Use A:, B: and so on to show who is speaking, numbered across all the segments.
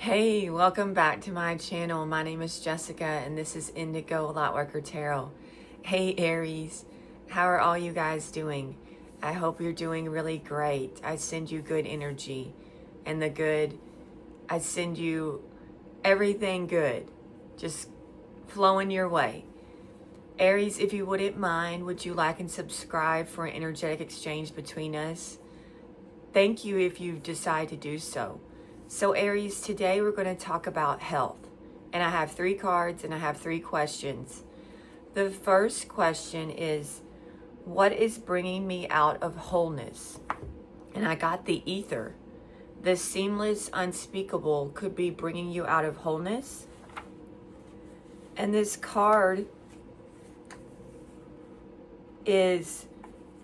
A: Hey, welcome back to my channel. My name is Jessica and this is Indigo Lightworker Tarot. Hey Aries, how are all you guys doing? I hope you're doing really great. I send you good energy and I send you everything good, just flowing your way. Aries, if you wouldn't mind, would you like and subscribe for an energetic exchange between us? Thank you if you decide to do so. So Aries, today we're going to talk about health. And I have 3 cards and I have 3 questions. The first question is, what is bringing me out of wholeness? And I got the ether. The seamless, unspeakable could be bringing you out of wholeness. And this card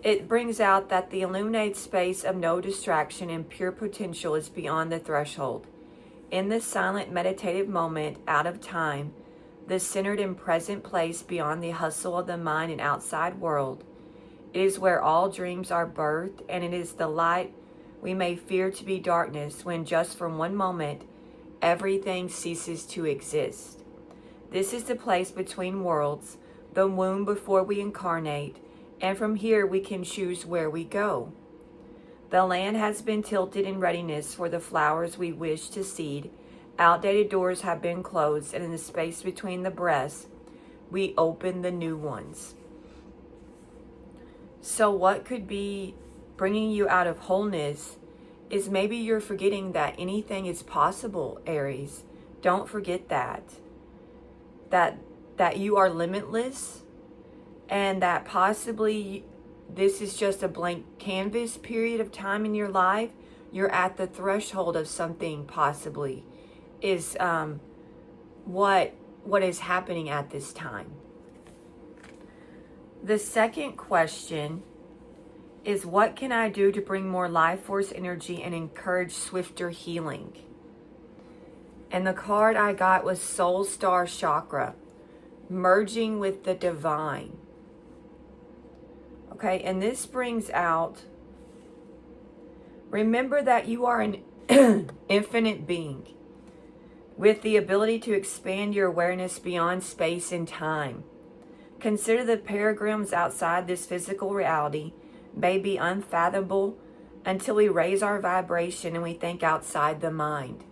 A: it brings out that the illuminated space of no distraction and pure potential is beyond the threshold. In this silent meditative moment out of time, the centered and present place beyond the hustle of the mind and outside world, it is where all dreams are birthed, and it is the light we may fear to be darkness when just for one moment everything ceases to exist. This is the place between worlds, the womb before we incarnate, and from here we can choose where we go. The land has been tilted in readiness for the flowers we wish to seed. Outdated doors have been closed, and in the space between the breaths, we open the new ones. So what could be bringing you out of wholeness is maybe you're forgetting that anything is possible, Aries. Don't forget that. That you are limitless, and that possibly this is just a blank canvas period of time in your life. You're at the threshold of something possibly is what is happening at this time. The second question is, what can I do to bring more life force energy and encourage swifter healing? And the card I got was Soul Star Chakra, merging with the divine. Okay, and this brings out, remember that you are an infinite being with the ability to expand your awareness beyond space and time. Consider the paragrams outside this physical reality may be unfathomable until we raise our vibration and we think outside the mind.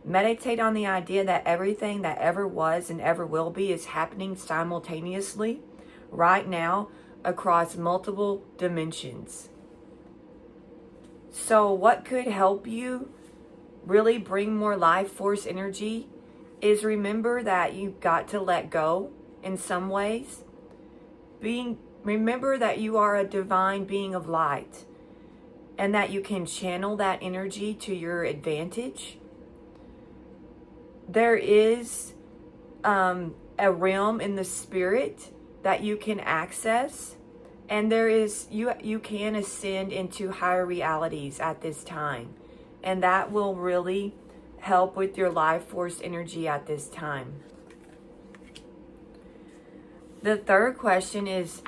A: Meditate on the idea that everything that ever was and ever will be is happening simultaneously right now across multiple dimensions. So what could help you really bring more life force energy is remember that you've got to let go in some ways. Remember that you are a divine being of light and that you can channel that energy to your advantage. There is a realm in the spirit that you can access, and there is you can ascend into higher realities at this time, and that will really help with your life force energy at this time. The third question is,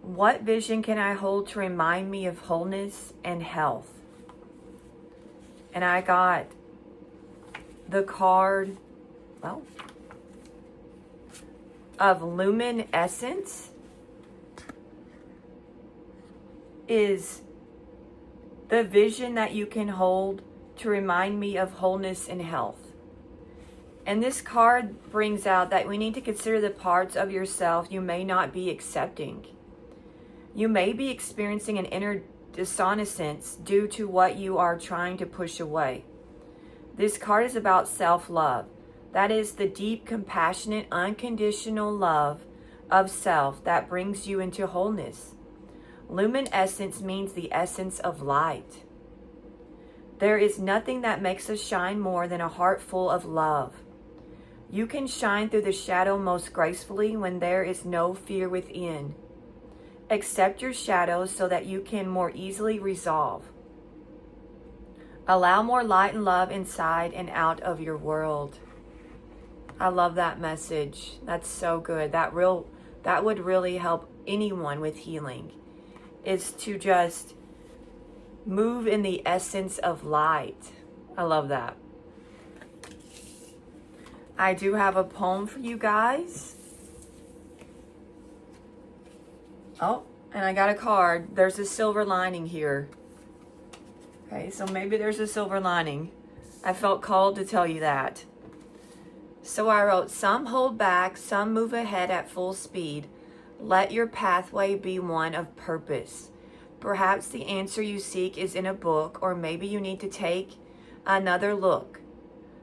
A: what vision can I hold to remind me of wholeness and health? And I got the card, of luminescence is the vision that you can hold to remind me of wholeness and health. And this card brings out that we need to consider the parts of yourself you may not be accepting. You may be experiencing an inner dissonance due to what you are trying to push away. This card is about self-love. That is the deep, compassionate, unconditional love of self that brings you into wholeness. Luminescence means the essence of light. There is nothing that makes us shine more than a heart full of love. You can shine through the shadow most gracefully when there is no fear within. Accept your shadows so that you can more easily resolve. Allow more light and love inside and out of your world. I love that message. That's so good. That would really help anyone with healing, is to just move in the essence of light. I love that. I do have a poem for you guys. Oh, and I got a card. There's a silver lining here. Okay, so maybe there's a silver lining. I felt called to tell you that. So I wrote, some hold back, some move ahead at full speed. Let your pathway be one of purpose. Perhaps the answer you seek is in a book, or maybe you need to take another look.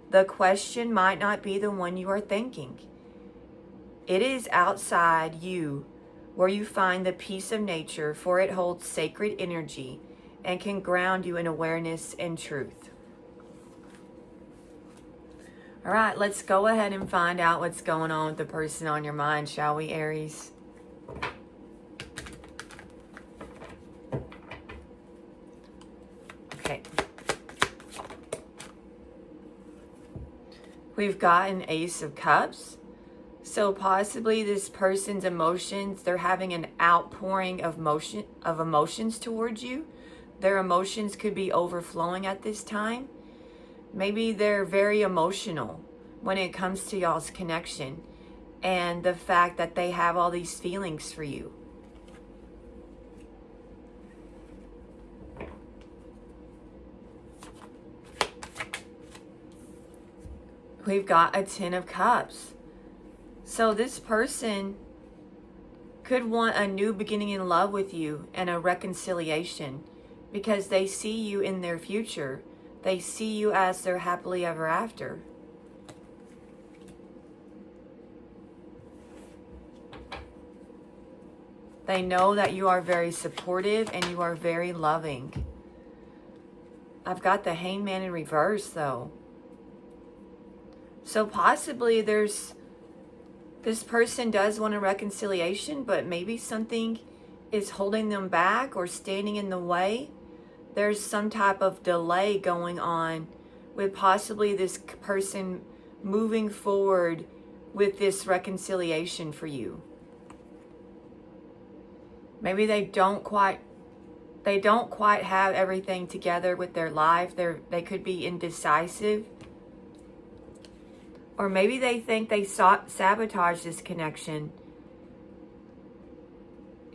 A: The question might not be the one you are thinking. It is outside you where you find the peace of nature, for it holds sacred energy and can ground you in awareness and truth. All right, let's go ahead and find out what's going on with the person on your mind, shall we, Aries? Okay. We've got an Ace of Cups. So possibly this person's emotions, they're having an outpouring of emotions towards you. Their emotions could be overflowing at this time. Maybe they're very emotional when it comes to y'all's connection and the fact that they have all these feelings for you. We've got a Ten of Cups. So this person could want a new beginning in love with you and a reconciliation because they see you in their future. They see you as their happily ever after. They know that you are very supportive and you are very loving. I've got the Hangman in reverse though. So possibly this person does want a reconciliation, but maybe something is holding them back or standing in the way. There's some type of delay going on with possibly this person moving forward with this reconciliation for you. Maybe they don't quite have everything together with their life. They could be indecisive. Or maybe they think they sabotage this connection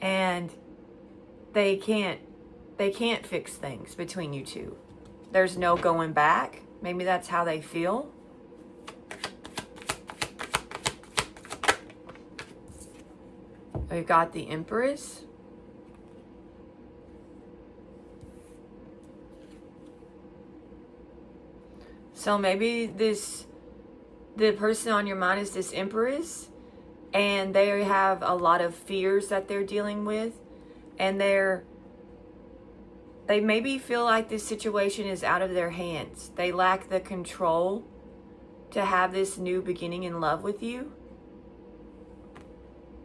A: and they can't fix things between you two. There's no going back. Maybe that's how they feel. We've got the Empress. So maybe the person on your mind is this Empress, and they have a lot of fears that they're dealing with, and they maybe feel like this situation is out of their hands. They lack the control to have this new beginning in love with you.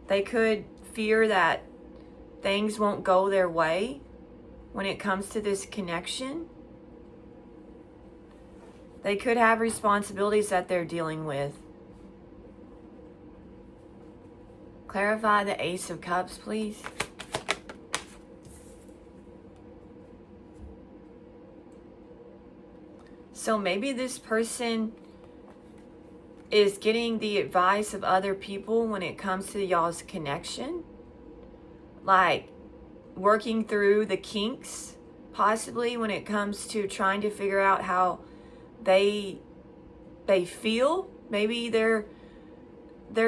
A: They could fear that things won't go their way when it comes to this connection. They could have responsibilities that they're dealing with. Clarify the Ace of Cups, please. So maybe this person is getting the advice of other people when it comes to y'all's connection. Like working through the kinks, possibly when it comes to trying to figure out how they feel. Maybe they're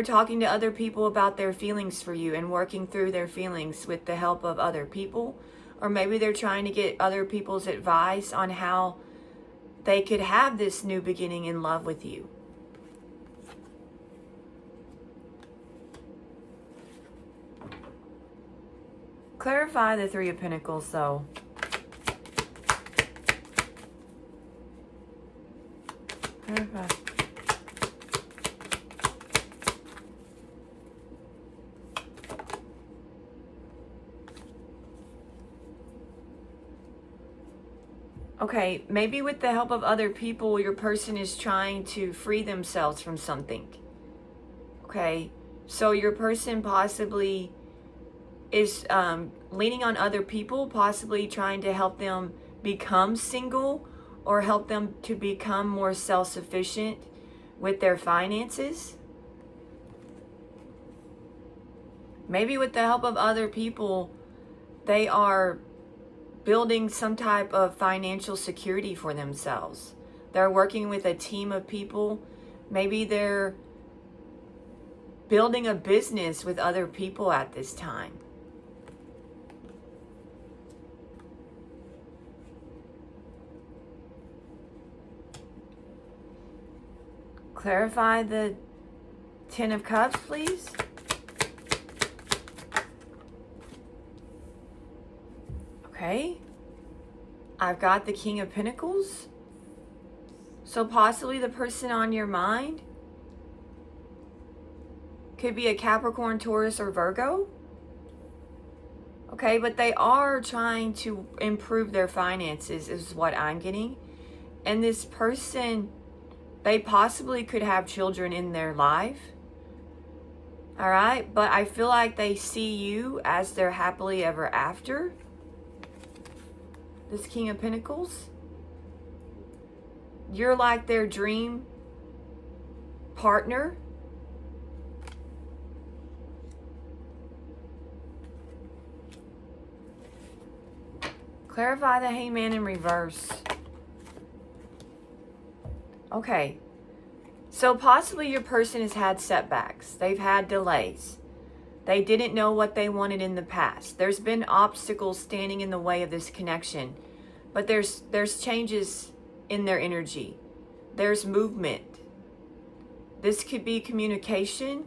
A: talking to other people about their feelings for you and working through their feelings with the help of other people. Or maybe they're trying to get other people's advice on how they could have this new beginning in love with you. Clarify the Three of Pentacles though. Clarify. Okay, maybe with the help of other people, your person is trying to free themselves from something. Okay, so your person possibly is leaning on other people, possibly trying to help them become single or help them to become more self-sufficient. with their finances. Maybe with the help of other people, they are building some type of financial security for themselves. They're working with a team of people. Maybe they're building a business with other people at this time. Clarify the Ten of Cups, please. Okay. I've got the King of Pentacles. So possibly the person on your mind could be a Capricorn, Taurus, or Virgo. Okay, but they are trying to improve their finances is what I'm getting. And this person, they possibly could have children in their life. All right, but I feel like they see you as their happily ever after. This King of Pentacles. You're like their dream partner. Clarify the Hangman in reverse. Okay. So possibly your person has had setbacks. They've had delays. They didn't know what they wanted in the past. There's been obstacles standing in the way of this connection. But there's changes in their energy. There's movement. This could be communication.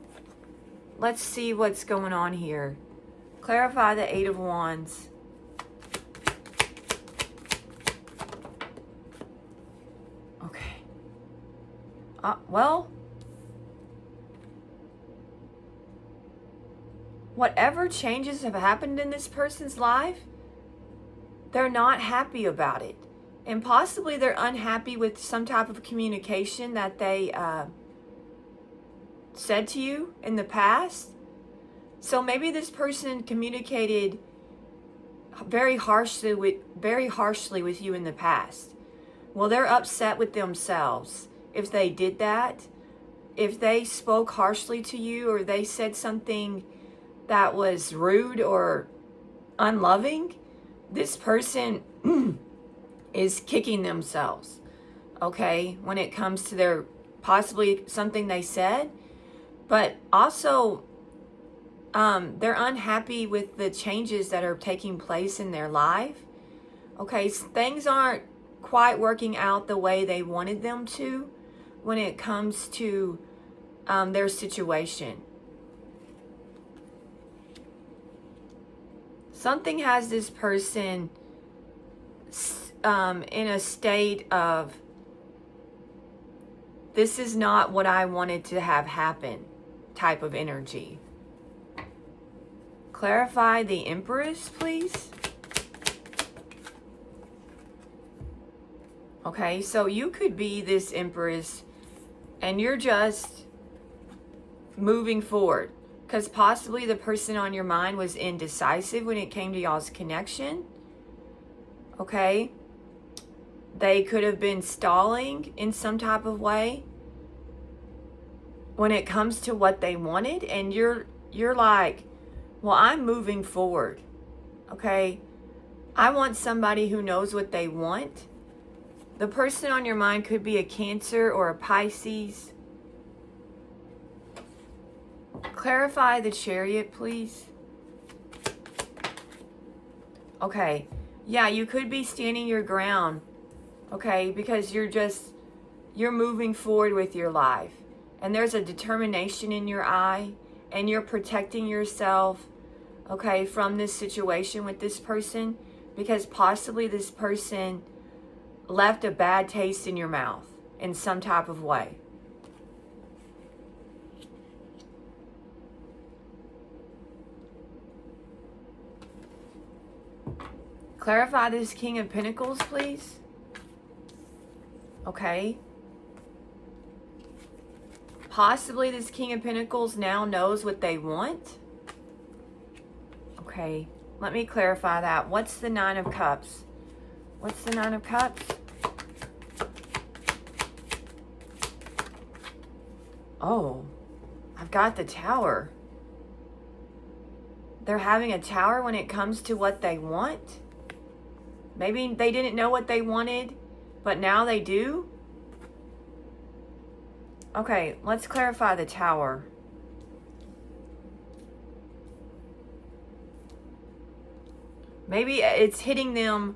A: Let's see what's going on here. Clarify the Eight of Wands. Okay. Well, whatever changes have happened in this person's life, they're not happy about it. And possibly they're unhappy with some type of communication that they said to you in the past. So maybe this person communicated very harshly with you in the past. Well, they're upset with themselves if they did that. If they spoke harshly to you, or they said something that was rude or unloving, this person is kicking themselves, okay, when it comes to their possibly something they said. But also, they're unhappy with the changes that are taking place in their life. Okay, so things aren't quite working out the way they wanted them to when it comes to their situation. Something has this person in a state of, this is not what I wanted to have happen type of energy. Clarify the Empress, please. Okay, so you could be this Empress and you're just moving forward, because possibly the person on your mind was indecisive when it came to y'all's connection. Okay, they could have been stalling in some type of way when it comes to what they wanted, and you're like, well, I'm moving forward. Okay, I want somebody who knows what they want. The person on your mind could be a Cancer or a Pisces. Clarify the Chariot, please. Okay. Yeah, you could be standing your ground. Okay, because you're moving forward with your life. And there's a determination in your eye. And you're protecting yourself, okay, from this situation with this person. Because possibly this person left a bad taste in your mouth in some type of way. Clarify this King of Pentacles, please. Okay. Possibly this King of Pentacles now knows what they want. Okay. Let me clarify that. What's the Nine of Cups? What's the Nine of Cups? Oh, I've got the Tower. They're having a tower when it comes to what they want. Maybe they didn't know what they wanted, but now they do. Okay, let's clarify the Tower. Maybe it's hitting them.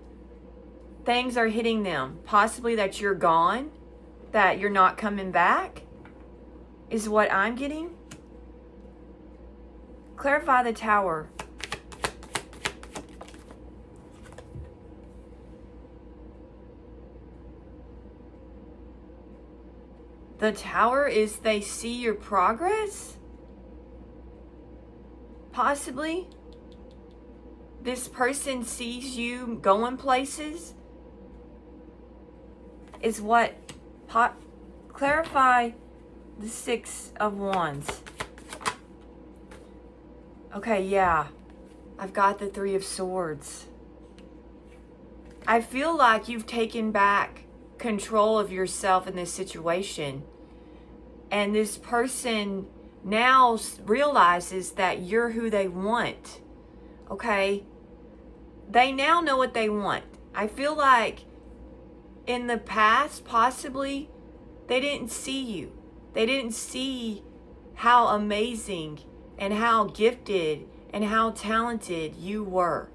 A: Things are hitting them. Possibly that you're gone, that you're not coming back, is what I'm getting. Clarify the Tower. The Tower is they see your progress? Possibly. This person sees you going places? Is what... Clarify the Six of Wands. Okay, yeah. I've got the Three of Swords. I feel like you've taken back control of yourself in this situation. And this person now realizes that you're who they want. Okay? They now know what they want. I feel like in the past, possibly, they didn't see you. They didn't see how amazing and how gifted and how talented you were.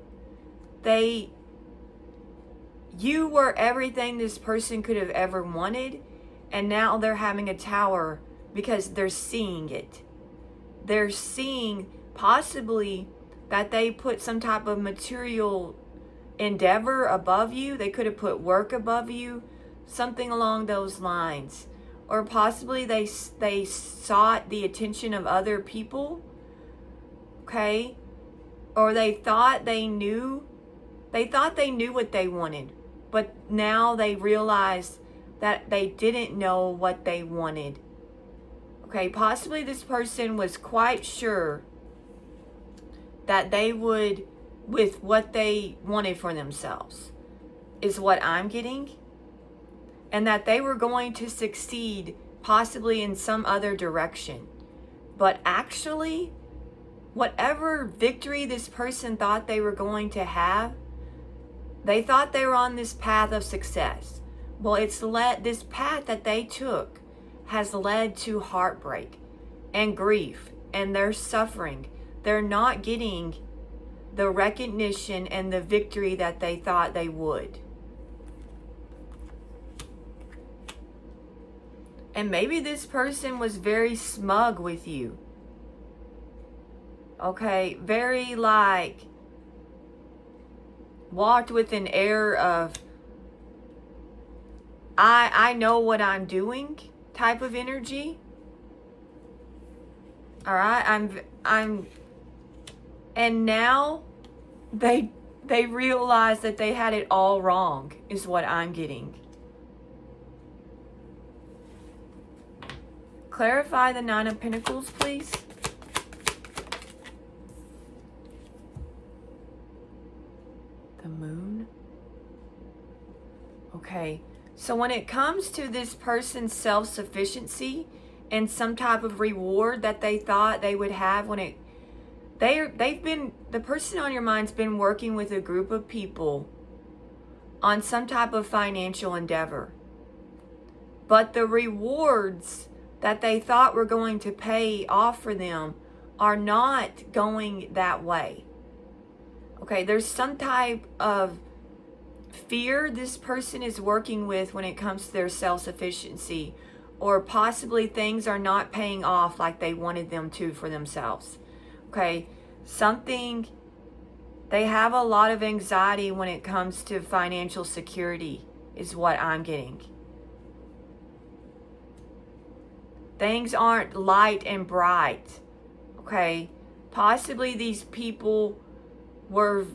A: You were everything this person could have ever wanted, and now they're having a tower because they're seeing it. They're seeing possibly that they put some type of material endeavor above you. They could have put work above you, something along those lines. Or possibly they sought the attention of other people, okay? Or they thought they knew what they wanted, but now they realize that they didn't know what they wanted. Okay, possibly this person was quite sure that they would, with what they wanted for themselves, is what I'm getting. And that they were going to succeed possibly in some other direction. But actually, whatever victory this person thought they were going to have, they thought they were on this path of success. Well, this path that they took has led to heartbreak and grief, and they're suffering. They're not getting the recognition and the victory that they thought they would. And maybe this person was very smug with you. Okay, very walked with an air of I know what I'm doing type of energy. All right, I'm and now they realize that they had it all wrong is what I'm getting. Clarify the Nine of Pentacles, please. The Moon. Okay, so when it comes to this person's self-sufficiency and some type of reward that they thought they would have when the person on your mind's been working with a group of people on some type of financial endeavor. But the rewards that they thought were going to pay off for them are not going that way. Okay, there's some type of fear this person is working with when it comes to their self-sufficiency, or possibly things are not paying off like they wanted them to for themselves. Okay, they have a lot of anxiety when it comes to financial security is what I'm getting. Things aren't light and bright, okay? Possibly these people were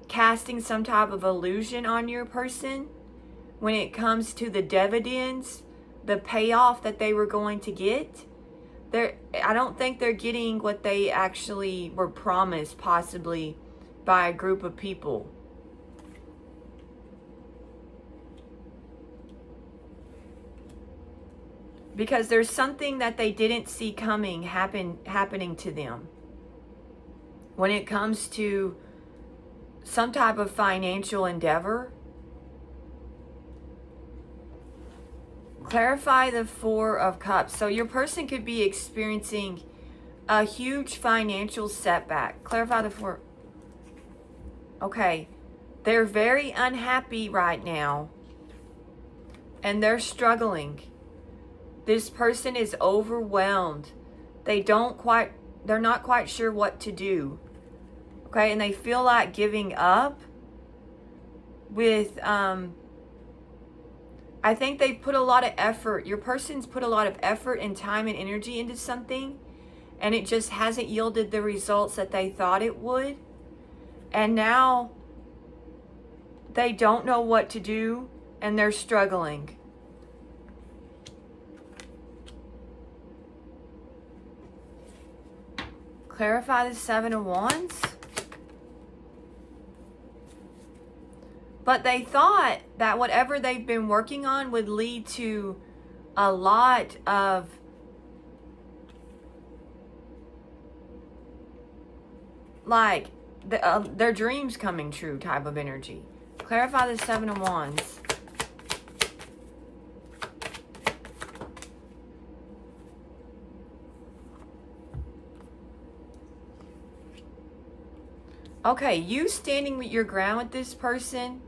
A: casting some type of illusion on your person when it comes to the dividends, the payoff that they were going to get. I don't think they're getting what they actually were promised, possibly by a group of people. because there's something that they didn't see coming happening to them when it comes to some type of financial endeavor. Clarify the Four of Cups. So your person could be experiencing a huge financial setback. Clarify the Four. Okay. They're very unhappy right now. And they're struggling. This person is overwhelmed. They're not quite sure what to do. Okay, and they feel like giving up with, I think they've put a lot of effort. Your person's put a lot of effort and time and energy into something, and it just hasn't yielded the results that they thought it would. And now they don't know what to do, and they're struggling. Clarify the Seven of Wands. But they thought that whatever they've been working on would lead to a lot of like their dreams coming true type of energy. Clarify the Seven of Wands. Okay, you standing with your ground with this person,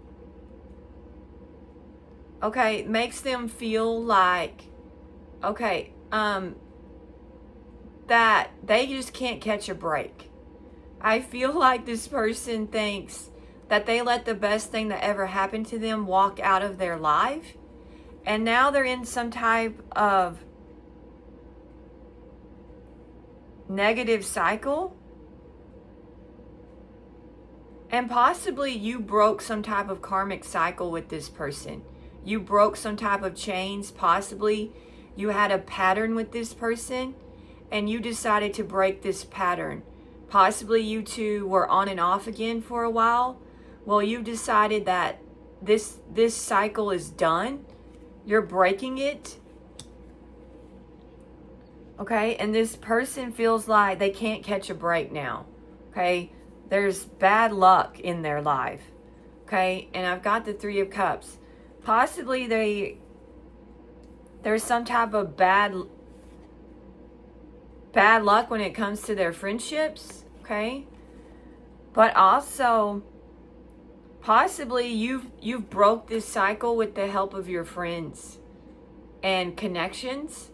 A: okay, makes them feel like, okay, that they just can't catch a break. I feel like this person thinks that they let the best thing that ever happened to them walk out of their life, and now they're in some type of negative cycle. And possibly you broke some type of karmic cycle with this person. You broke some type of chains. Possibly you had a pattern with this person and you decided to break this pattern. Possibly you two were on and off again for a while. Well, you decided that this cycle is done. You're breaking it. Okay, and this person feels like they can't catch a break now. Okay, there's bad luck in their life. Okay, and I've got the Three of Cups. Possibly there's some type of bad luck when it comes to their friendships. Okay, but also possibly you've broke this cycle with the help of your friends and connections.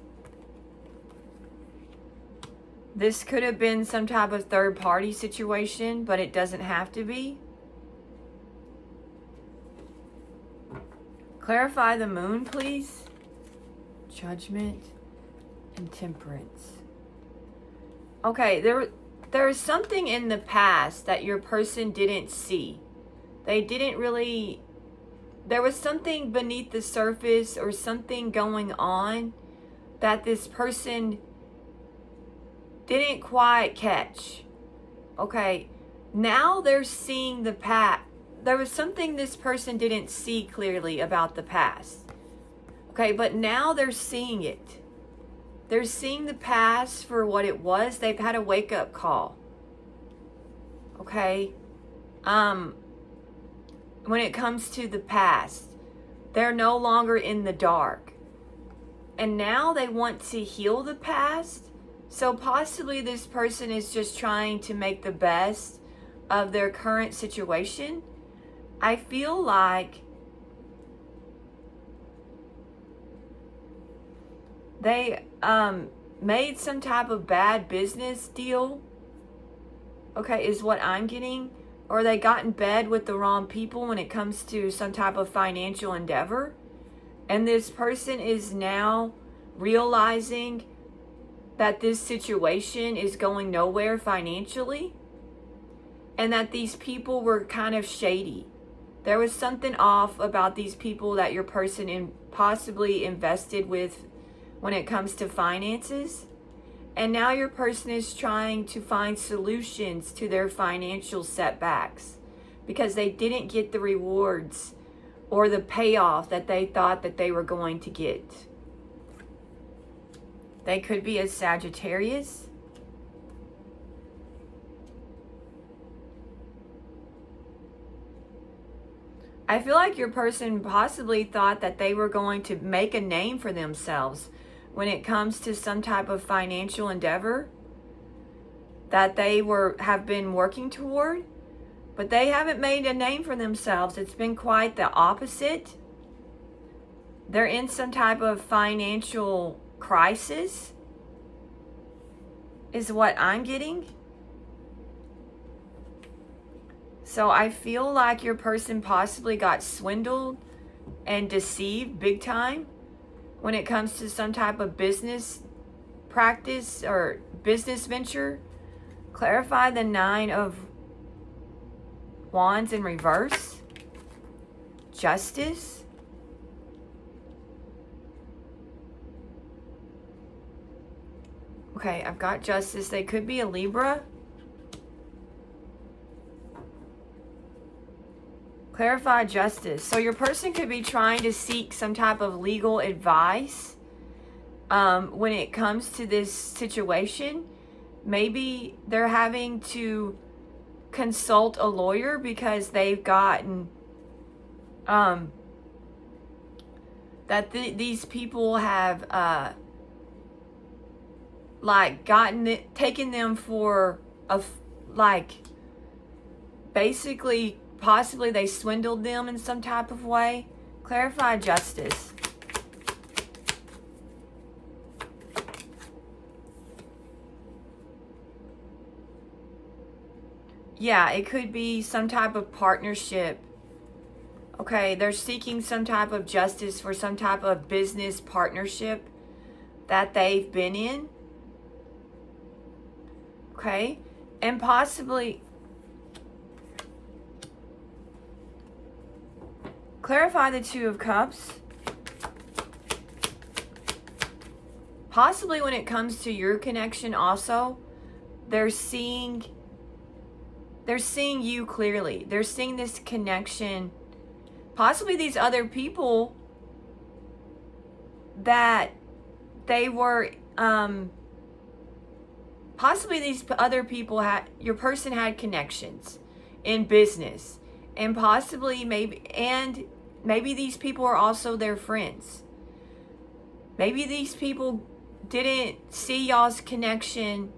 A: This could have been some type of third party situation, but it doesn't have to be. Clarify the Moon, please. Judgment and Temperance. Okay, there is something in the past that your person didn't see. They didn't really... There was something beneath the surface or something going on that this person didn't quite catch. Okay, now they're seeing the past. There was something this person didn't see clearly about the past. Okay, but now they're seeing it. They're seeing the past for what it was. They've had a wake-up call. Okay? When it comes to the past, they're no longer in the dark. And now they want to heal the past. So possibly this person is just trying to make the best of their current situation. I feel like they made some type of bad business deal. Okay, is what I'm getting. Or they got in bed with the wrong people when it comes to some type of financial endeavor. And this person is now realizing that this situation is going nowhere financially, and that these people were kind of shady. There was something off about these people that your person possibly invested with when it comes to finances, and now your person is trying to find solutions to their financial setbacks because they didn't get the rewards or the payoff that they thought that they were going to get. They could be a Sagittarius. I feel like your person possibly thought that they were going to make a name for themselves when it comes to some type of financial endeavor that they have been working toward, but they haven't made a name for themselves. It's been quite the opposite. They're in some type of financial crisis, is what I'm getting. So I feel like your person possibly got swindled and deceived big time when it comes to some type of business practice or business venture. Clarify the 9 of Wands in reverse. Justice. Okay, I've got Justice. They could be a Libra. Clarify Justice. So your person could be trying to seek some type of legal advice when it comes to this situation. Maybe they're having to consult a lawyer because they've gotten these people have taken them for basically possibly they swindled them in some type of way. Clarify Justice. Yeah, it could be some type of partnership. Okay, they're seeking some type of justice for some type of business partnership that they've been in. Okay, and possibly clarify the 2 of Cups. Possibly when it comes to your connection also, they're seeing you clearly. They're seeing this connection. Possibly these other people that they were, possibly these other people your person had connections in business, and possibly maybe these people are also their friends. Maybe these people didn't see y'all's connection.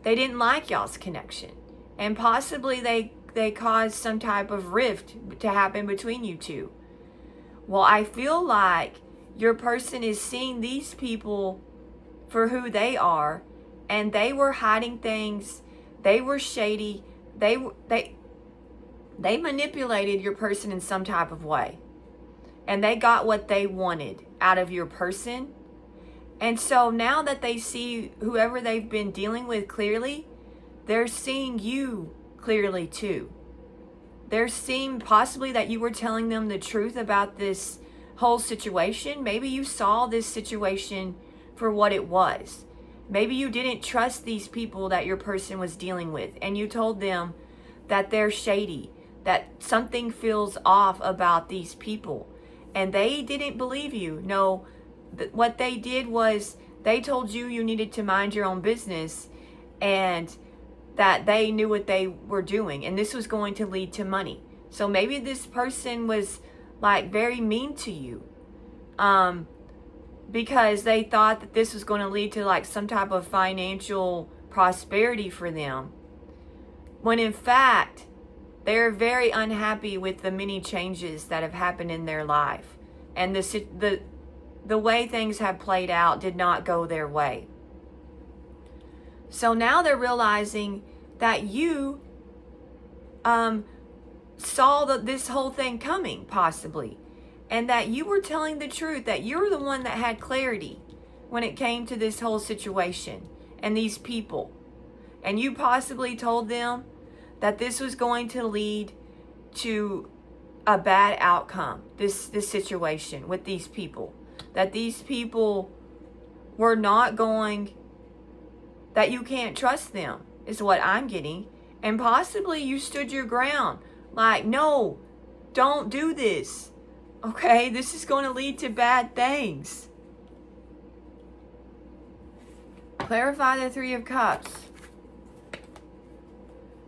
A: They didn't like y'all's connection. And possibly they caused some type of rift to happen between you two. Well, I feel like your person is seeing these people for who they are, and they were hiding things. They were shady. They manipulated your person in some type of way. And they got what they wanted out of your person. And so now that they see whoever they've been dealing with clearly, they're seeing you clearly too. They're seeing possibly that you were telling them the truth about this whole situation. Maybe you saw this situation for what it was. Maybe you didn't trust these people that your person was dealing with, and you told them that they're shady, that something feels off about these people. And they didn't believe you. No, what they did was they told you you needed to mind your own business, and that they knew what they were doing, and this was going to lead to money. So maybe this person was very mean to you because they thought that this was going to lead to some type of financial prosperity for them, when in fact they're very unhappy with the many changes that have happened in their life, and the way things have played out did not go their way. So now they're realizing that you saw this whole thing coming, possibly, and that you were telling the truth, that you're the one that had clarity when it came to this whole situation and these people. And you possibly told them that this was going to lead to a bad outcome, this situation with these people. That these people were not going, that you can't trust them, is what I'm getting. And possibly you stood your ground. No, don't do this. Okay, this is going to lead to bad things. Clarify the Three of Cups.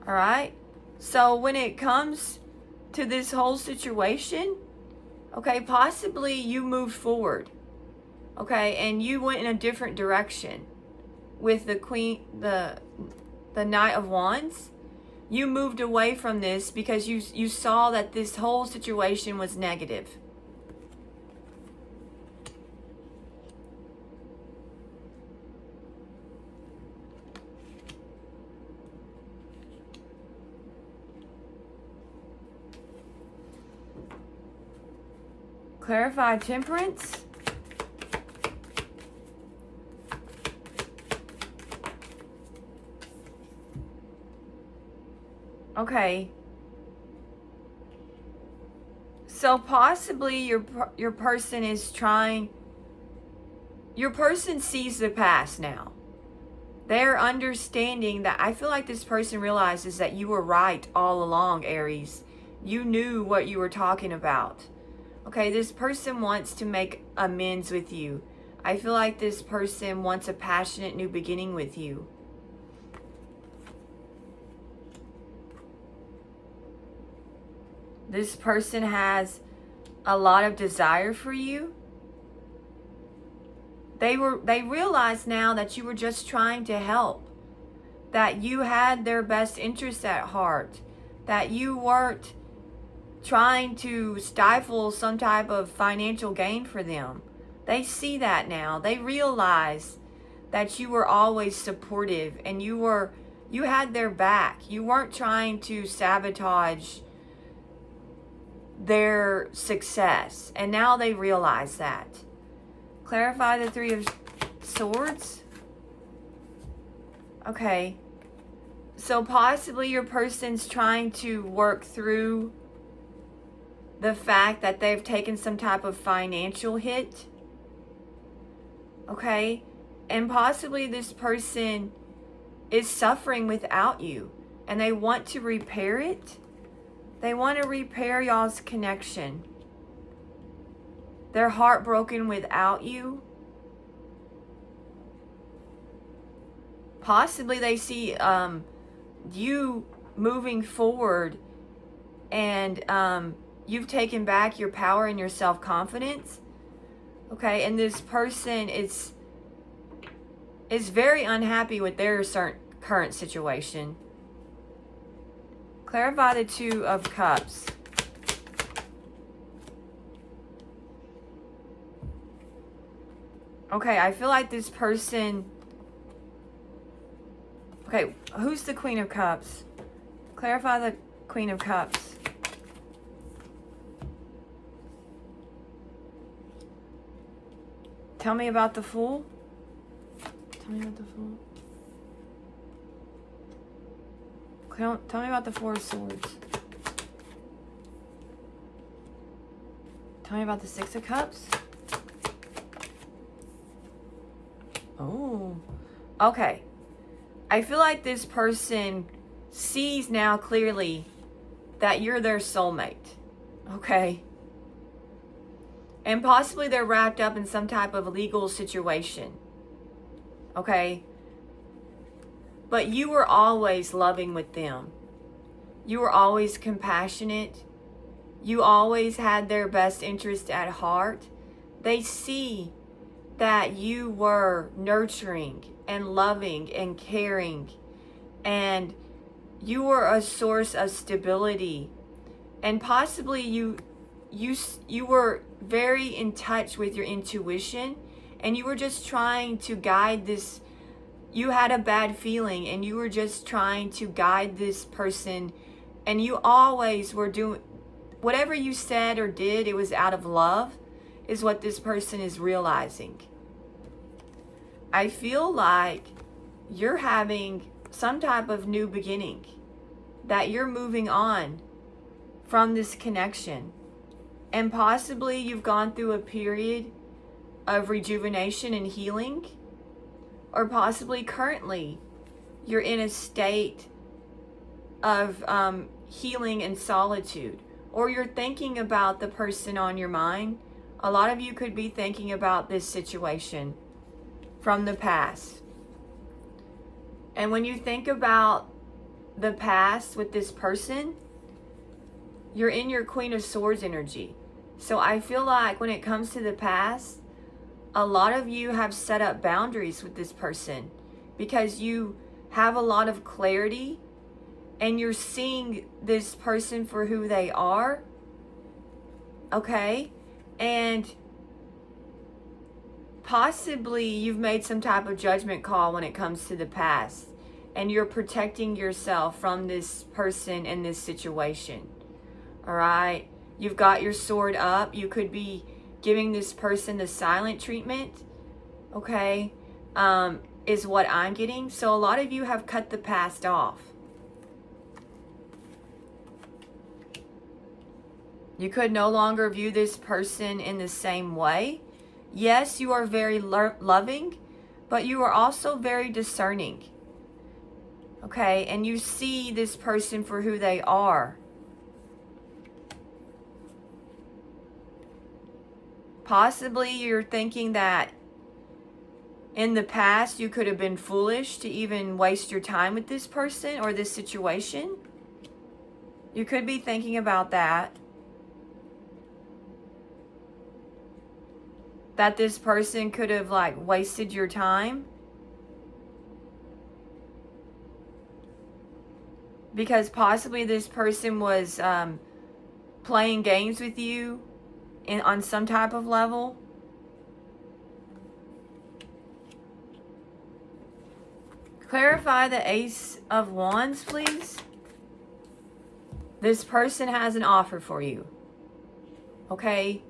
A: All right. So when it comes to this whole situation, okay, possibly you moved forward, okay, and you went in a different direction with the Queen, the Knight of Wands. You moved away from this because you saw that this whole situation was negative. Clarify Temperance. Okay. So possibly your person is trying. Your person sees the past now. They're understanding that. I feel like this person realizes that you were right all along, Aries. You knew what you were talking about. Okay, this person wants to make amends with you. I feel like this person wants a passionate new beginning with you. This person has a lot of desire for you. They realize now that you were just trying to help. That you had their best interest at heart. That you weren't trying to stifle some type of financial gain for them. They see that now. They realize that you were always supportive and you had their back. You weren't trying to sabotage their success. And now they realize that. Clarify the Three of Swords. Okay. So possibly your person's trying to work through the fact that they've taken some type of financial hit. Okay? And possibly this person is suffering without you. And they want to repair it. They want to repair y'all's connection. They're heartbroken without you. Possibly they see you moving forward and you've taken back your power and your self-confidence. Okay, and this person is very unhappy with their current situation. Clarify the Two of Cups. Okay, I feel like this person... Okay, who's the Queen of Cups? Clarify the Queen of Cups. Tell me about the Fool. Tell me about the Fool. Tell me about the Four of Swords. Tell me about the Six of Cups. Oh, okay. I feel like this person sees now clearly that you're their soulmate. Okay. And possibly they're wrapped up in some type of legal situation. Okay. But you were always loving with them. You were always compassionate. You always had their best interest at heart. They see that you were nurturing and loving and caring. And you were a source of stability. And possibly you were very in touch with your intuition. And you were just trying to guide this. You had a bad feeling and you were just trying to guide this person, and you always were doing whatever you said or did, it was out of love, is what this person is realizing. I feel like you're having some type of new beginning, that you're moving on from this connection, and possibly you've gone through a period of rejuvenation and healing. Or possibly currently you're in a state of healing and solitude. Or you're thinking about the person on your mind. A lot of you could be thinking about this situation from the past. And when you think about the past with this person, you're in your Queen of Swords energy. So I feel like when it comes to the past, a lot of you have set up boundaries with this person because you have a lot of clarity and you're seeing this person for who they are. Okay? And possibly you've made some type of judgment call when it comes to the past, and you're protecting yourself from this person and this situation. All right? You've got your sword up. You could be giving this person the silent treatment. Okay? Is what I'm getting. So a lot of you have cut the past off. You could no longer view this person in the same way. Yes, you are very loving, but you are also very discerning. Okay, and you see this person for who they are. Possibly you're thinking that in the past you could have been foolish to even waste your time with this person or this situation. You could be thinking about that. That this person could have wasted your time. Because possibly this person was playing games with you on some type of level. Clarify the Ace of Wands, please. This person has an offer for you. Okay?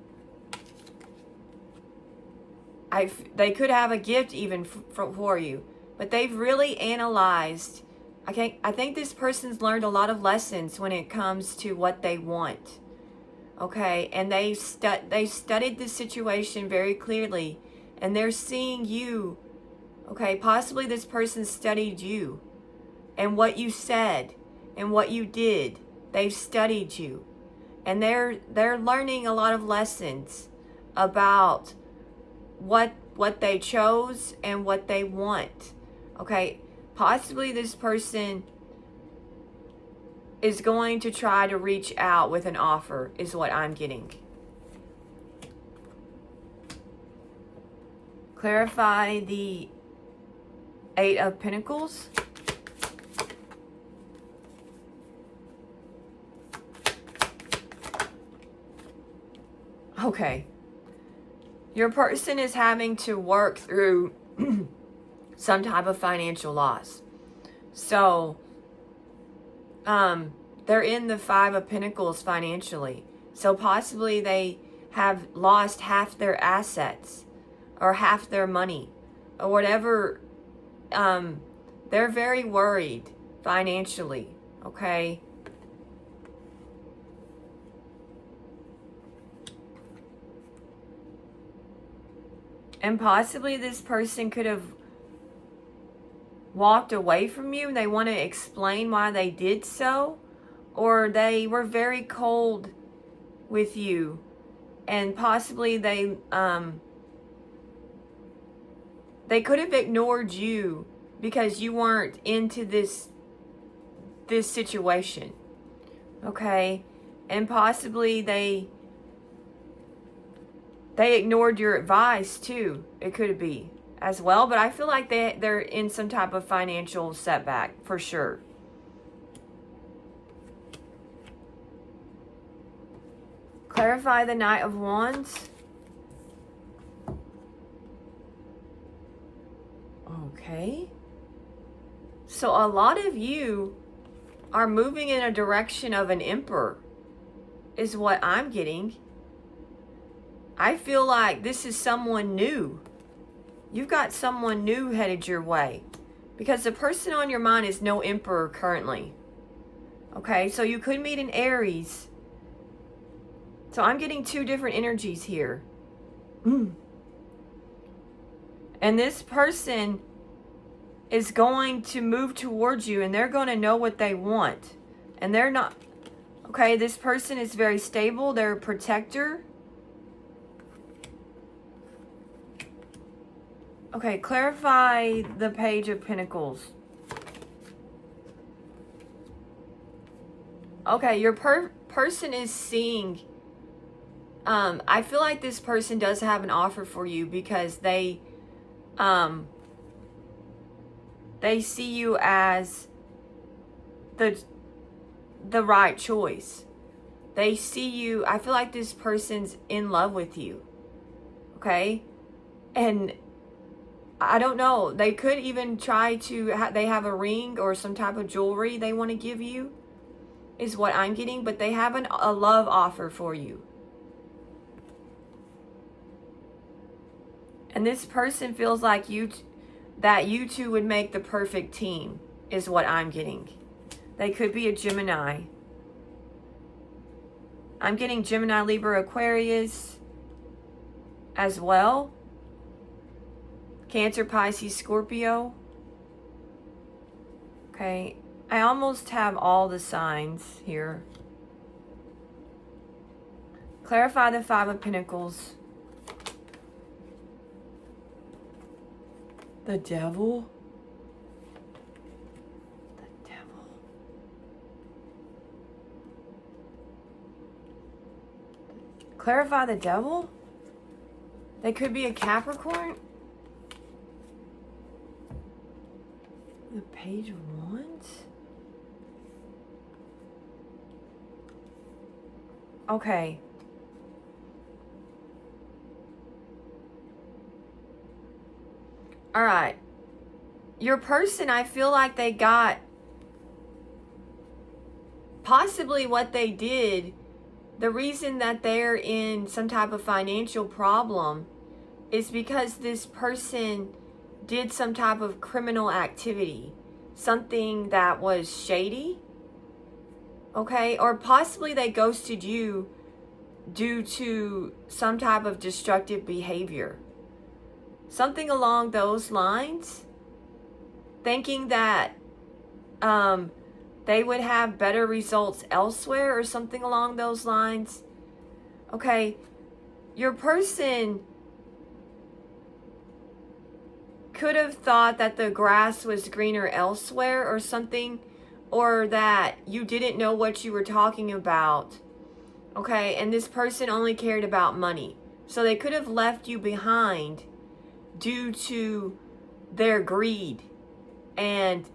A: They could have a gift even for you, but they've really analyzed. I think this person's learned a lot of lessons when it comes to what they want. Okay, and they studied the situation very clearly, and they're seeing you. Okay, possibly this person studied you, and what you said, and what you did. They've studied you, and they're learning a lot of lessons about what they chose and what they want. Okay, possibly this person is going to try to reach out with an offer, is what I'm getting. Clarify the Eight of Pentacles. Okay. Your person is having to work through some type of financial loss. So, they're in the Five of Pentacles financially. So possibly they have lost half their assets or half their money or whatever. They're very worried financially, okay? And possibly this person could have walked away from you and they want to explain why they did so, or they were very cold with you, and possibly they could have ignored you because you weren't into this situation, okay? And possibly they ignored your advice too. It could be as well, but I feel like they're in some type of financial setback for sure. Clarify the Knight of Wands. Okay. So a lot of you are moving in a direction of an Emperor, is what I'm getting. I feel like this is someone new. You've got someone new headed your way. Because the person on your mind is no Emperor currently. Okay, so you could meet an Aries. So I'm getting two different energies here. And this person is going to move towards you, and they're going to know what they want. And they're not... Okay, this person is very stable. They're a protector. Okay, clarify the Page of Pentacles. Okay, your person is seeing, I feel like this person does have an offer for you because they see you as the right choice. They see you, I feel like this person's in love with you. Okay? And I don't know, they could even try to, they have a ring or some type of jewelry they want to give you, is what I'm getting, but they have a love offer for you. And this person feels like that you two would make the perfect team, is what I'm getting. They could be a Gemini. I'm getting Gemini, Libra, Aquarius as well. Cancer, Pisces, Scorpio. Okay, I almost have all the signs here. Clarify the Five of Pentacles. The Devil. The Devil. Clarify the Devil? They could be a Capricorn. The Page of Wands. Okay. All right. Your person, I feel like they got possibly what they did. The reason that they're in some type of financial problem is because this person did some type of criminal activity, something that was shady, okay? Or possibly they ghosted you due to some type of destructive behavior. Something along those lines, thinking that they would have better results elsewhere or something along those lines. Okay, your person could have thought that the grass was greener elsewhere or something, or that you didn't know what you were talking about. Okay, and this person only cared about money. So they could have left you behind due to their greed. And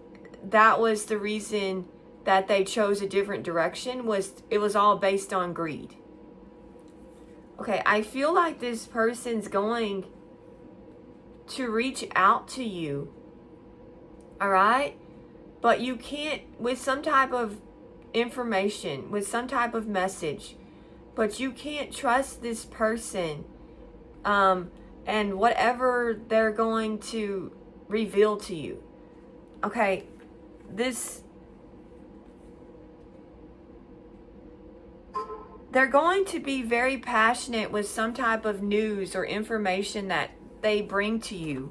A: that was the reason that they chose a different direction, it was all based on greed. Okay, I feel like this person's going to reach out to you, all right? But you can't, with some type of information, with some type of message, but you can't trust this person and whatever they're going to reveal to you. Okay, they're going to be very passionate with some type of news or information that they bring to you,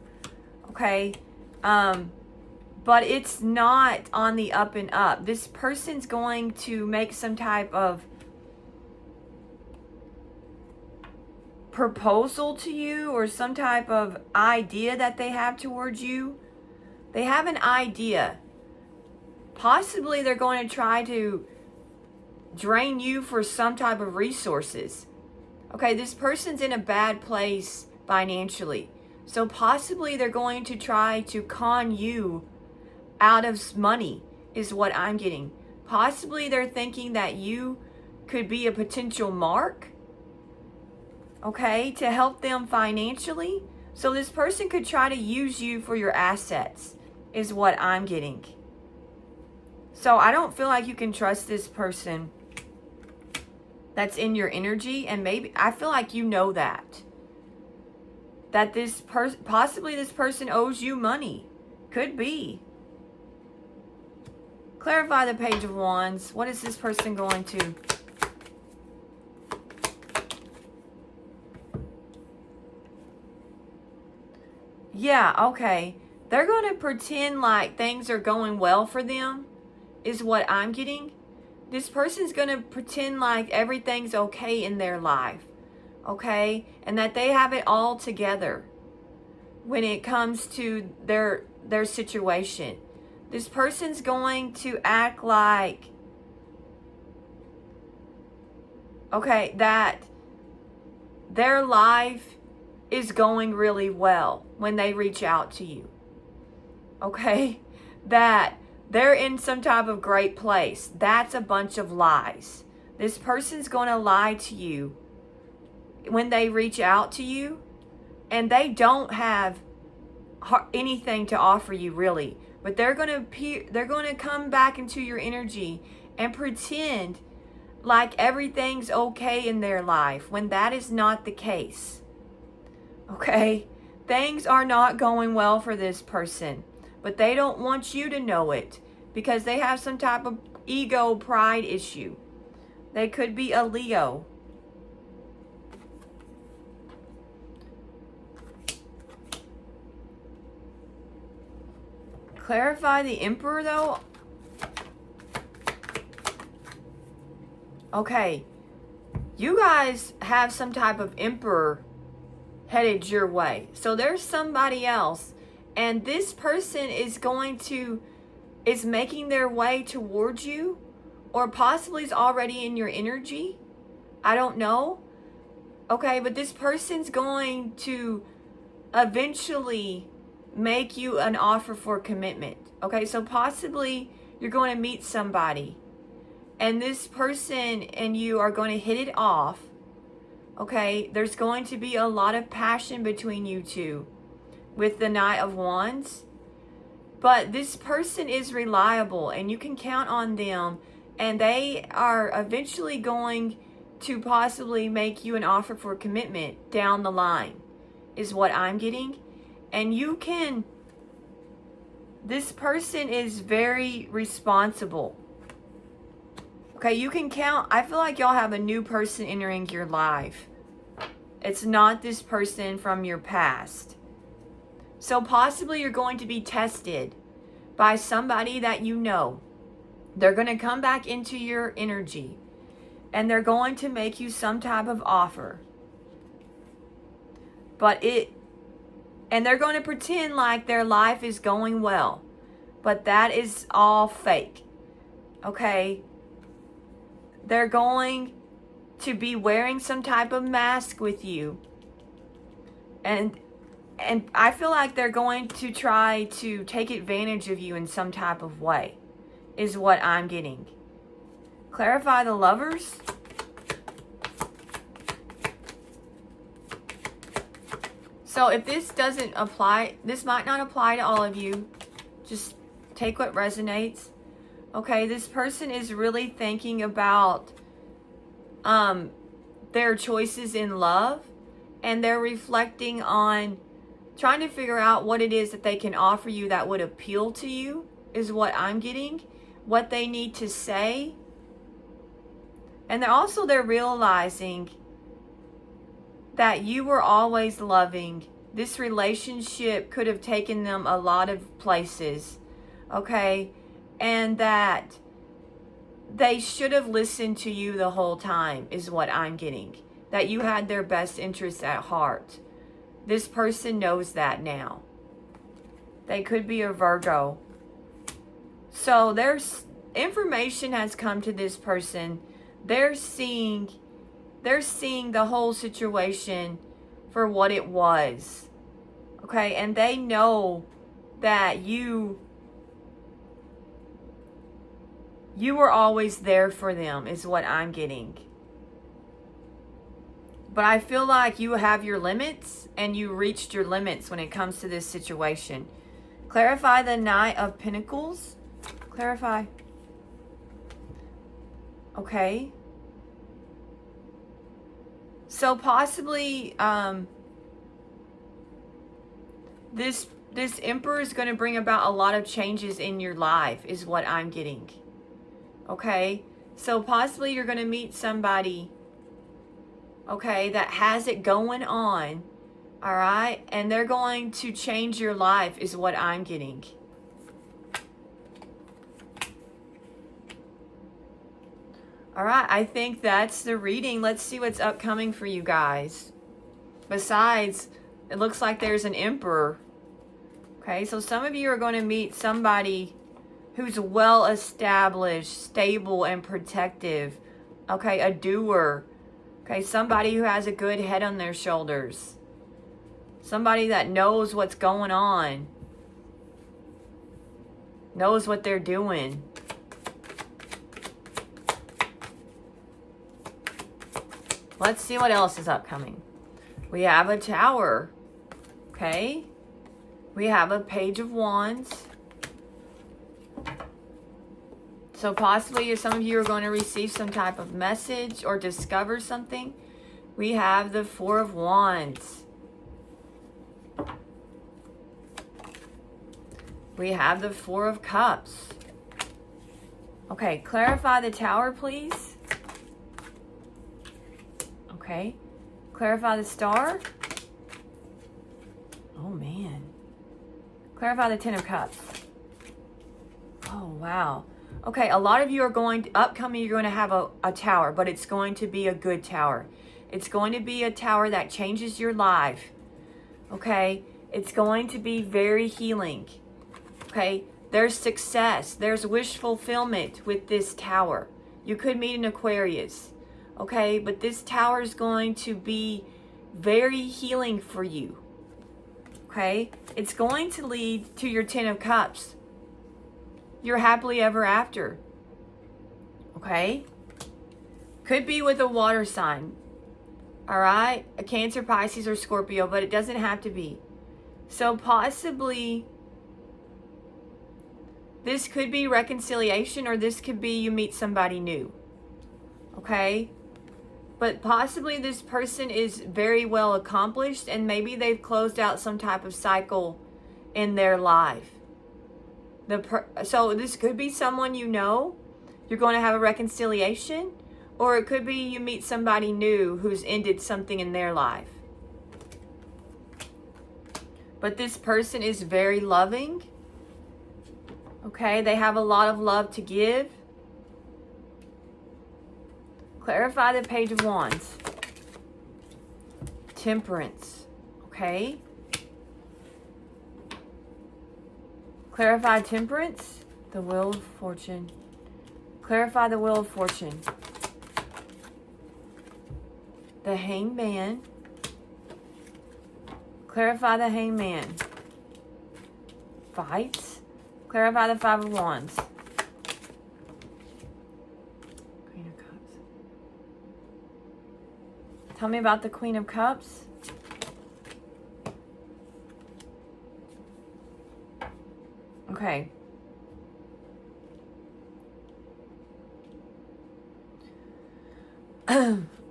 A: okay? But it's not on the up and up. This person's going to make some type of proposal to you or some type of idea that they have towards you. They have an idea. Possibly they're going to try to drain you for some type of resources. Okay, this person's in a bad place financially. So possibly they're going to try to con you out of money, is what I'm getting. Possibly they're thinking that you could be a potential mark, okay, to help them financially. So this person could try to use you for your assets, is what I'm getting. So I don't feel like you can trust this person that's in your energy, and maybe I feel like you know that this possibly this person owes you money. Could be. Clarify the Page of Wands. What is this person going to? Yeah, okay. They're going to pretend like things are going well for them, is what I'm getting. This person's going to pretend like everything's okay in their life, okay? And that they have it all together when it comes to their situation. This person's going to act like okay, that their life is going really well when they reach out to you. Okay? That they're in some type of great place. That's a bunch of lies. This person's going to lie to you when they reach out to you, and they don't have anything to offer you really. But they're going to come back into your energy and pretend like everything's okay in their life when that is not the case. Okay? Things are not going well for this person, but they don't want you to know it because they have some type of ego pride issue. They could be a Leo. Clarify the Emperor though. Okay, you guys have some type of Emperor headed your way. So there's somebody else, and this person is making their way towards you, or possibly is already in your energy. I don't know. Okay, but this person's going to eventually make you an offer for commitment. Okay, so possibly you're going to meet somebody, and this person and you are going to hit it off. Okay, there's going to be a lot of passion between you two with the Knight of Wands. But this person is reliable and you can count on them, and they are eventually going to possibly make you an offer for commitment down the line, is what I'm getting. And this person is very responsible. Okay, you can count. I feel like y'all have a new person entering your life. It's not this person from your past. So possibly you're going to be tested by somebody that you know. They're going to come back into your energy, and they're going to make you some type of offer. And they're going to pretend like their life is going well. But that is all fake. Okay? They're going to be wearing some type of mask with you. And I feel like they're going to try to take advantage of you in some type of way, is what I'm getting. Clarify the Lovers. So if this doesn't apply, this might not apply to all of you. Just take what resonates. Okay, this person is really thinking about their choices in love, and they're reflecting on trying to figure out what it is that they can offer you that would appeal to you, is what I'm getting. What they need to say. And they're realizing that you were always loving. This relationship could have taken them a lot of places. Okay? And that they should have listened to you the whole time, is what I'm getting. That you had their best interests at heart. This person knows that now. They could be a Virgo. So there's information has come to this person. They're seeing the whole situation for what it was. Okay, and they know that you were always there for them, is what I'm getting. But I feel like you have your limits, and you reached your limits when it comes to this situation. Clarify the Knight of Pentacles. Clarify. Okay. So possibly this Emperor is going to bring about a lot of changes in your life, is what I'm getting. Okay? So possibly you're going to meet somebody, okay, that has it going on, all right? And they're going to change your life, is what I'm getting. All right, I think that's the reading. Let's see what's upcoming for you guys. Besides, it looks like there's an Emperor. Okay, so some of you are going to meet somebody who's well established, stable, and protective. Okay, a doer. Okay, somebody who has a good head on their shoulders. Somebody that knows what's going on. Knows what they're doing. Let's see what else is upcoming. We have a Tower. Okay. We have a Page of Wands. So possibly some of you are going to receive some type of message or discover something. We have the Four of Wands. We have the Four of Cups. Okay, clarify the Tower, please. Okay. Clarify the Star. Oh, man. Clarify the Ten of Cups. Oh, wow. Okay, a lot of you are going, upcoming, you're going to have a tower, but it's going to be a good tower. It's going to be a tower that changes your life. Okay? It's going to be very healing. Okay? There's success. There's wish fulfillment with this tower. You could meet an Aquarius. Okay? But this tower is going to be very healing for you. Okay? It's going to lead to your Ten of Cups. You're happily ever after. Okay? Could be with a water sign. Alright? A Cancer, Pisces, or Scorpio, but it doesn't have to be. So possibly this could be reconciliation, or this could be you meet somebody new. Okay? But possibly this person is very well accomplished, and maybe they've closed out some type of cycle in their life. So this could be someone you know. You're going to have a reconciliation. Or it could be you meet somebody new who's ended something in their life. But this person is very loving. Okay, they have a lot of love to give. Clarify the Page of Wands. Temperance. Okay. Clarify Temperance. The Wheel of Fortune. Clarify the Wheel of Fortune. The Hangman. Clarify the Hangman. Fights. Clarify the Five of Wands. Queen of Cups. Tell me about the Queen of Cups. Okay.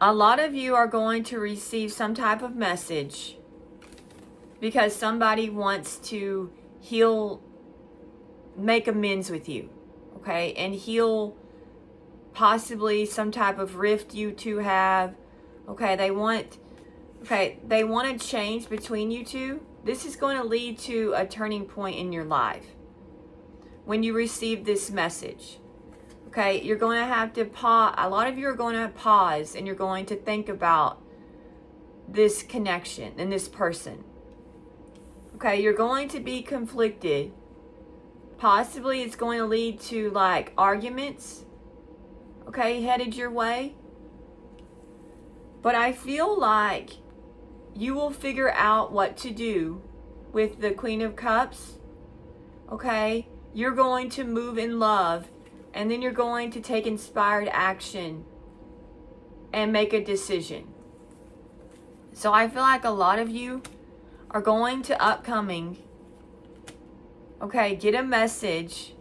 A: A lot of you are going to receive some type of message because somebody wants to heal, make amends with you, okay? And heal possibly some type of rift you two have, okay? They want to change between you two. This is going to lead to a turning point in your life when you receive this message. Okay, you're going to have to pause. A lot of you are going to pause and you're going to think about this connection and this person. Okay, you're going to be conflicted. Possibly it's going to lead to like arguments. Okay, headed your way. But I feel like you will figure out what to do with the Queen of Cups. Okay, you're going to move in love. And then you're going to take inspired action and make a decision. So I feel like a lot of you are going to upcoming, okay, get a message.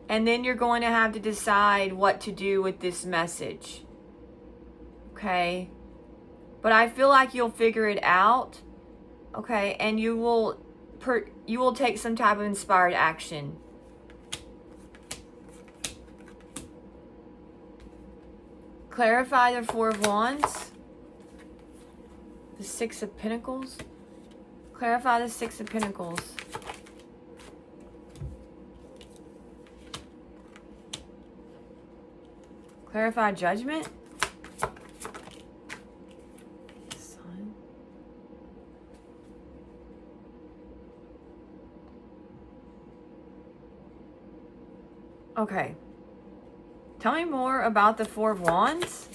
A: And then you're going to have to decide what to do with this message. Okay. But I feel like you'll figure it out. Okay. And you will take some type of inspired action. Clarify the Four of Wands. The Six of Pentacles. Clarify the Six of Pentacles. Clarify Judgment. Sun. Okay. Tell me more about the Four of Wands.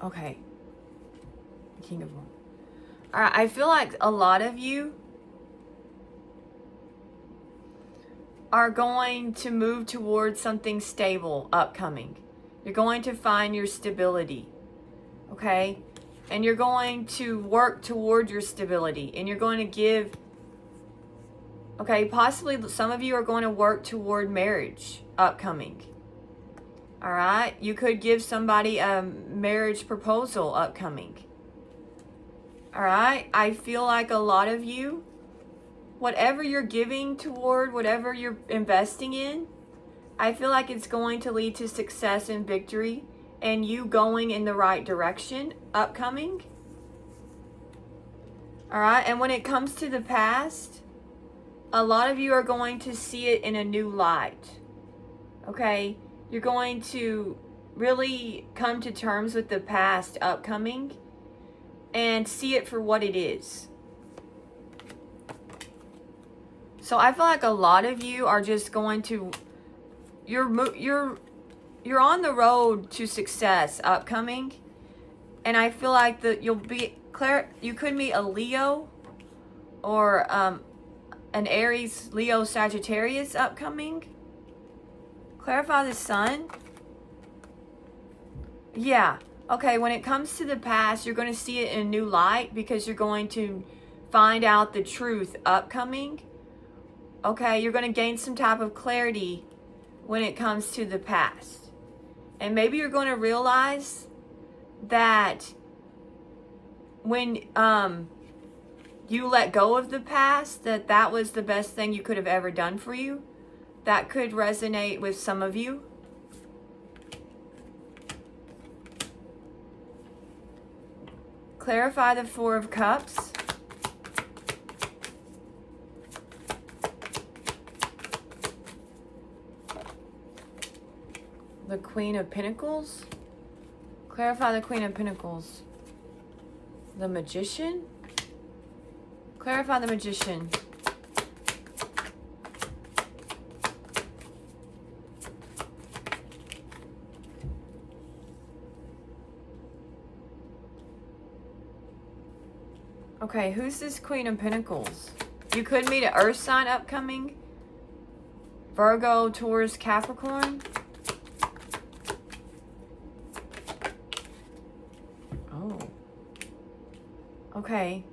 A: Okay. King of Wands. All right, I feel like a lot of you are going to move towards something stable upcoming. You're going to find your stability, okay? And you're going to work toward your stability, and you're going to give, okay, possibly some of you are going to work toward marriage upcoming. All right? You could give somebody a marriage proposal upcoming. All right? I feel like a lot of you, whatever you're giving toward, whatever you're investing in, I feel like it's going to lead to success and victory and you going in the right direction upcoming. All right? And when it comes to the past, a lot of you are going to see it in a new light. Okay? You're going to really come to terms with the past upcoming and see it for what it is. So I feel like a lot of you are just going to, you're on the road to success upcoming, and I feel like that you could meet a Leo or an Aries, Leo, Sagittarius upcoming. Clarify the sun. Yeah. Okay, when it comes to the past, you're going to see it in a new light because you're going to find out the truth upcoming. Okay, you're going to gain some type of clarity when it comes to the past. And maybe you're going to realize that when you let go of the past, that was the best thing you could have ever done for you. That could resonate with some of you. Clarify the Four of Cups. The Queen of Pentacles. Clarify the Queen of Pentacles. The Magician. Clarify the Magician. Okay, who's this Queen of Pentacles? You could meet an Earth sign upcoming. Virgo, Taurus, Capricorn. Oh. Okay.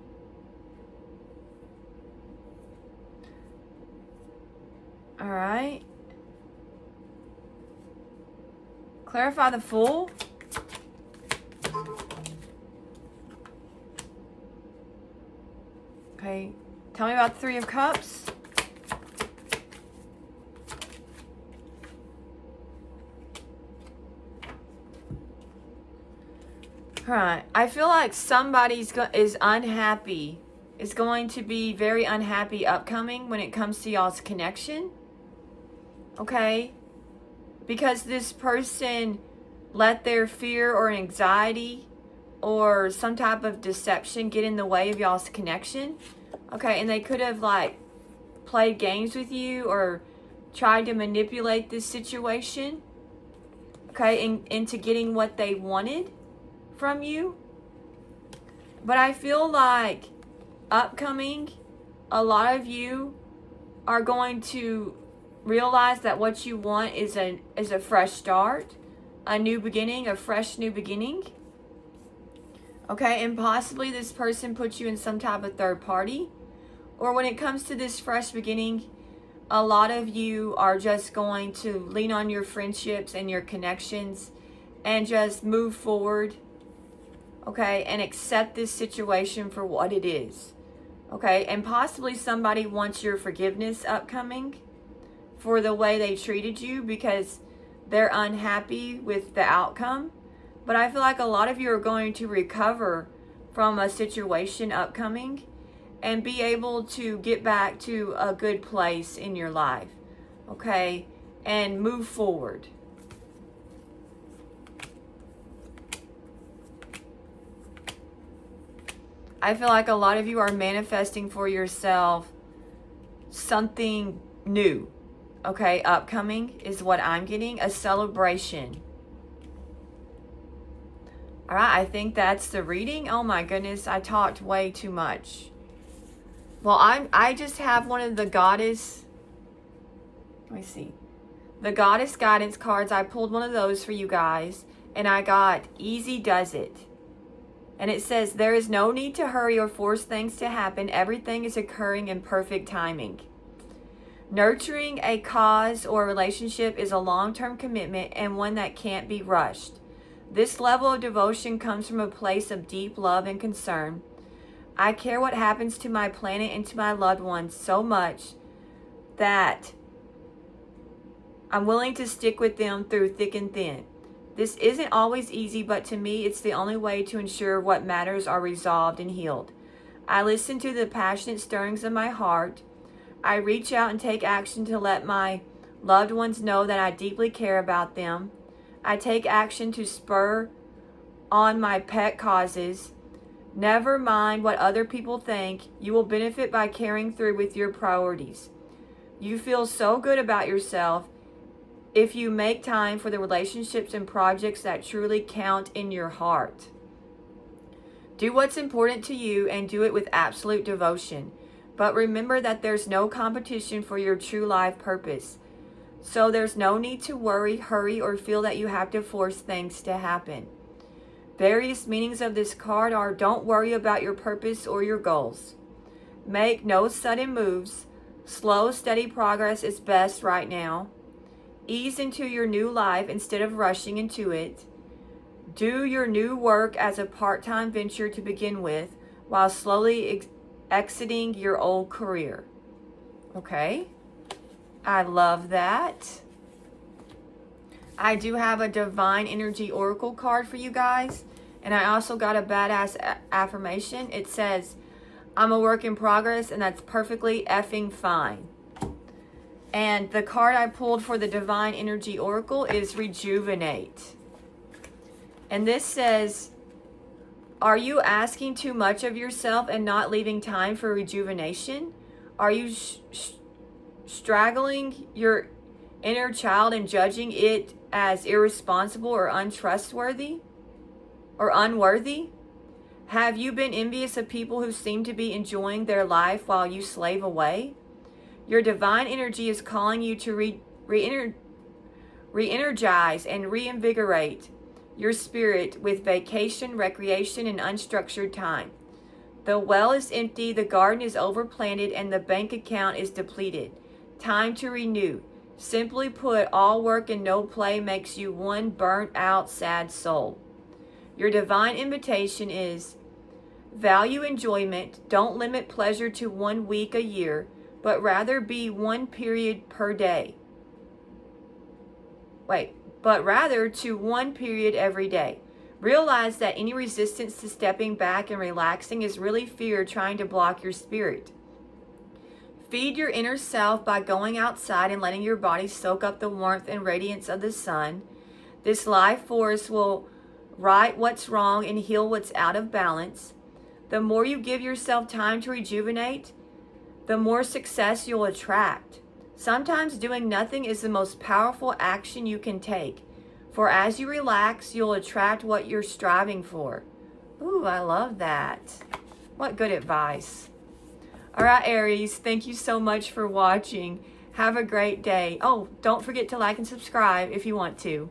A: All right. Clarify the Fool. Okay, tell me about the Three of Cups. All right, I feel like somebody is unhappy, is going to be very unhappy upcoming when it comes to y'all's connection. Okay, because this person let their fear or anxiety or some type of deception get in the way of y'all's connection. Okay, and they could have like played games with you or tried to manipulate this situation, okay, into getting what they wanted from you. But I feel like upcoming, a lot of you are going to realize that what you want is a fresh start, a new beginning, a fresh new beginning. Okay, and possibly this person puts you in some type of third party. Or when it comes to this fresh beginning, a lot of you are just going to lean on your friendships and your connections and just move forward. Okay, and accept this situation for what it is. Okay, and possibly somebody wants your forgiveness upcoming for the way they treated you because they're unhappy with the outcome. But I feel like a lot of you are going to recover from a situation upcoming and be able to get back to a good place in your life, okay? And move forward. I feel like a lot of you are manifesting for yourself something new, okay? Upcoming is what I'm getting, a celebration. All right, I think that's the reading. Oh my goodness, I talked way too much. Well, I just have one of the goddess, let me see, the goddess guidance cards. I pulled one of those for you guys, and I got Easy Does It. And it says, there is no need to hurry or force things to happen. Everything is occurring in perfect timing. Nurturing a cause or relationship is a long-term commitment and one that can't be rushed. This level of devotion comes from a place of deep love and concern. I care what happens to my planet and to my loved ones so much that I'm willing to stick with them through thick and thin. This isn't always easy, but to me, it's the only way to ensure what matters are resolved and healed. I listen to the passionate stirrings of my heart. I reach out and take action to let my loved ones know that I deeply care about them. I take action to spur on my pet causes. Never mind what other people think. You will benefit by carrying through with your priorities. You feel so good about yourself if you make time for the relationships and projects that truly count in your heart. Do what's important to you and do it with absolute devotion. But remember that there's no competition for your true life purpose. So there's no need to worry, hurry, or feel that you have to force things to happen. Various meanings of this card are: don't worry about your purpose or your goals. Make no sudden moves. Slow, steady progress is best right now. Ease into your new life instead of rushing into it. Do your new work as a part-time venture to begin with, while slowly exiting your old career. Okay, I love that. I do have a Divine Energy Oracle card for you guys, and I also got a badass affirmation. It says, I'm a work in progress, and that's perfectly effing fine. And the card I pulled for the Divine Energy Oracle is Rejuvenate. And this says, are you asking too much of yourself and not leaving time for rejuvenation? Are you straggling your inner child and judging it as irresponsible or untrustworthy or unworthy? Have you been envious of people who seem to be enjoying their life while you slave away? Your divine energy is calling you to re-energize and reinvigorate your spirit with vacation, recreation, and unstructured time. The well is empty, the garden is overplanted, and the bank account is depleted. Time to renew. Simply put, all work and no play makes you one burnt out, sad soul. Your divine invitation is: value enjoyment. Don't limit pleasure to 1 week a year, but rather be 1 period per day. But rather to 1 period every day. Realize that any resistance to stepping back and relaxing is really fear trying to block your spirit. Feed your inner self by going outside and letting your body soak up the warmth and radiance of the sun. This life force will right what's wrong and heal what's out of balance. The more you give yourself time to rejuvenate, the more success you'll attract. Sometimes doing nothing is the most powerful action you can take. For as you relax, you'll attract what you're striving for. Ooh, I love that. What good advice. All right, Aries, thank you so much for watching. Have a great day. Oh, don't forget to like and subscribe if you want to.